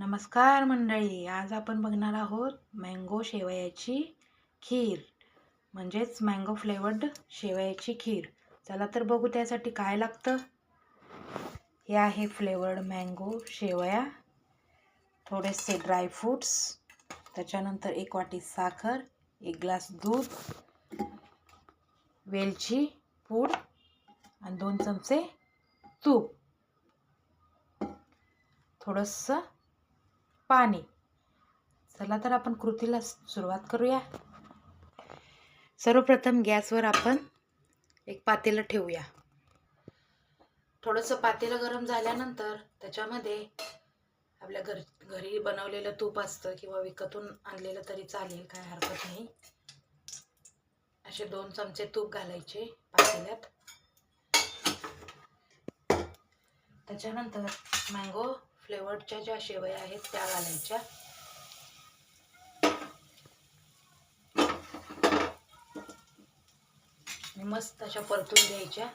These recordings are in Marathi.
नमस्कार मंडळी, आज आपण बघणार आहोत मँगो शेवयाची खीर, म्हणजेच मँगो फ्लेवर्ड शेवयाची खीर. चला तर बघू त्यासाठी काय लागतं. हे आहे फ्लेवर्ड मँगो शेवया, थोडेसे ड्रायफ्रूट्स, त्याच्यानंतर 1 वाटी साखर, 1 ग्लास दूध, वेलची पूड आणि 2 चमचे तूप, थोडंसं पाणी. चला तर आपण कृतीला सुरुवात करूया. सर्वप्रथम गॅसवर आपण एक पातेलं ठेवूया. थोडंसं पातेलं गरम झाल्यानंतर त्याच्यामध्ये आपल्या घरी बनवलेलं तूप असतं किंवा विकतून आणलेलं तरी चालेल, काय हरकत नाही. असे 2 चमचे तूप घालायचे पातेल्यात. त्याच्यानंतर मँगो फ्लेवर्डच्या ज्या शेवया आहेत त्या घालायच्या. मस्त अशा परतून घ्यायच्या.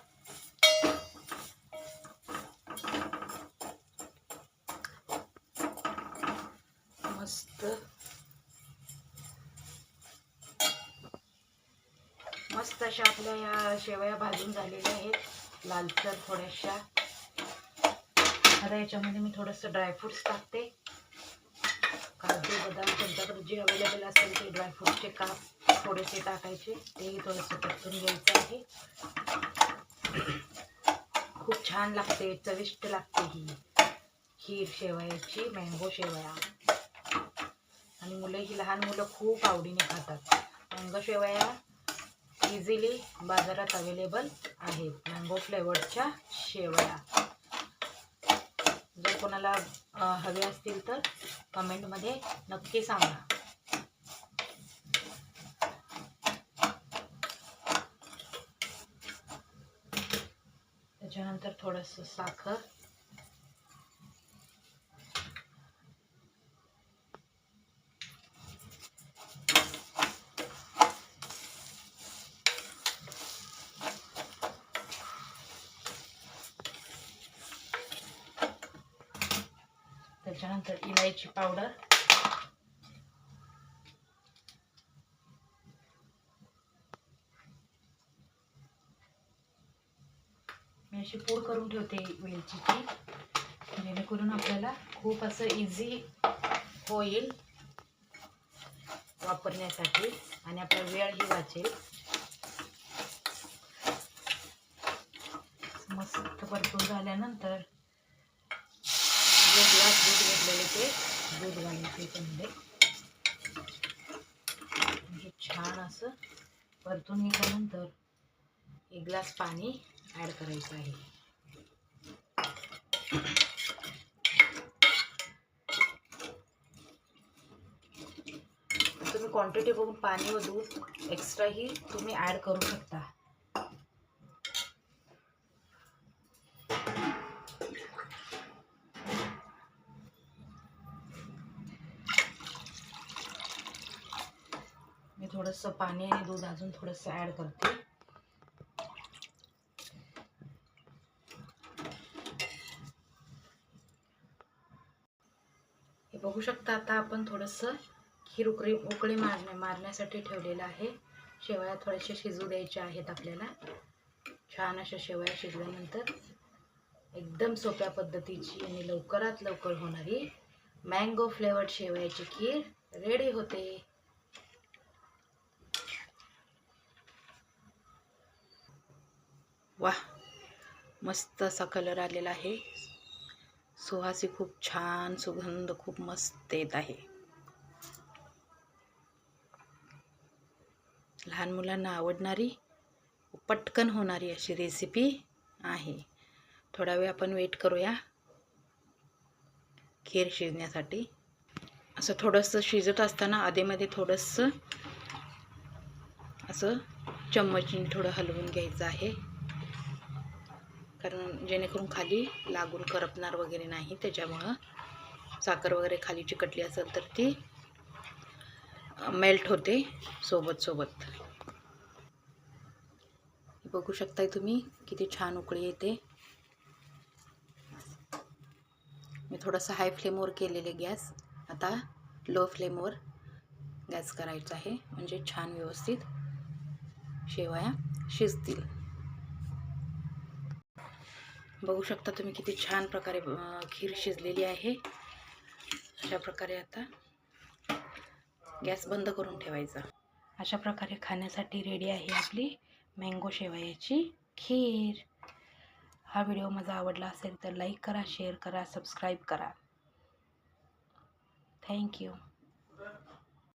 मस्त अशा आपल्या या शेवया भाजून झालेल्या आहेत, लालसर थोड्याशा. आता याच्यामध्ये मी थोडंसं ड्रायफ्रूट्स टाकते. काजू बदाम तुमच्याकडे जे अवेलेबल असेल ते ड्रायफ्रूटचे काप थोडेसे टाकायचे, तेही थोडंसं परतून घ्यायचं आहे. खूप छान लागते, चविष्ट लागते ही खीर शेवयाची, मँगो शेवया. आणि लहान मुलं खूप आवडीने खातात. मँगो शेवया इझिली बाजारात अवेलेबल आहेत, मँगो फ्लेवर्डच्या शेवया. जर कोणाला हवे असतील तर कमेंटमध्ये नक्की सांगा. त्याच्यानंतर थोडंसं साखर, त्याच्यानंतर इलायची पावडर, मी अशी पूड करून ठेवते वेलचीची, जेणेकरून आपल्याला खूप असं इझी होईल वापरण्यासाठी आणि आपला वेळही वाचेल. मस्त परतून झाल्यानंतर जे ग्लास दूध घेतलेले ते दूध घालायचे त्यामध्ये. म्हणजे छान असं परतून घेतल्यानंतर 1 ग्लास पाणी ॲड करायचं आहे. तुम्ही क्वांटिटी बघून पाणी व दूध एक्स्ट्राही तुम्ही ॲड करू शकता. मी थोडंसं पाणी आणि दूध अजून थोडंसं ॲड करते. हे बघू शकता. आता आपण थोडंसं खीर उकळी मारण्यासाठी ठेवलेलं आहे. शेवया थोड्याशा शिजू द्यायच्या आहेत आपल्याला. छान अशा शेवया शिजल्यानंतर एकदम सोप्या पद्धतीची आणि लवकरात लवकर होणारी मँगो फ्लेवर्ड शेवयाची खीर रेडी होते. वाह, मस्त असा कलर आलेला आहे. सुवासही खूप छान, सुगंध खूप मस्त येत आहे. लहान मुलांना आवडणारी, पटकन होणारी अशी रेसिपी आहे. थोडा वेळ आपण वेट करूया खीर शिजण्यासाठी. असं थोडंसं शिजत असताना आधेमध्ये थोडंसं असं चम्मचने थोडं हलवून घ्यायचं आहे, कारण जेणेकरून खाली लागून करपणार वगैरे नाही. त्याच्यामुळं साखर वगैरे खाली चिकटली असेल तर ती मेल्ट होते सोबत. बघू शकताय तुम्ही किती छान उकळी येते. मी थोडंसं हाय फ्लेमवर केलेले गॅस. आता लो फ्लेमवर गॅस करायचा आहे, म्हणजे छान व्यवस्थित शेवया शिजतील. बघू शकता तुम्ही किती छान प्रकारे खीर शिजलेली आहे. अशा प्रकारे आता गॅस बंद करून ठेवायचा. अशा प्रकारे खाण्यासाठी रेडी आहे आपली मँगो शेवयाची खीर. हा व्हिडिओ माझा आवडला असेल तर लाईक करा, शेअर करा, सबस्क्राईब करा. थँक्यू.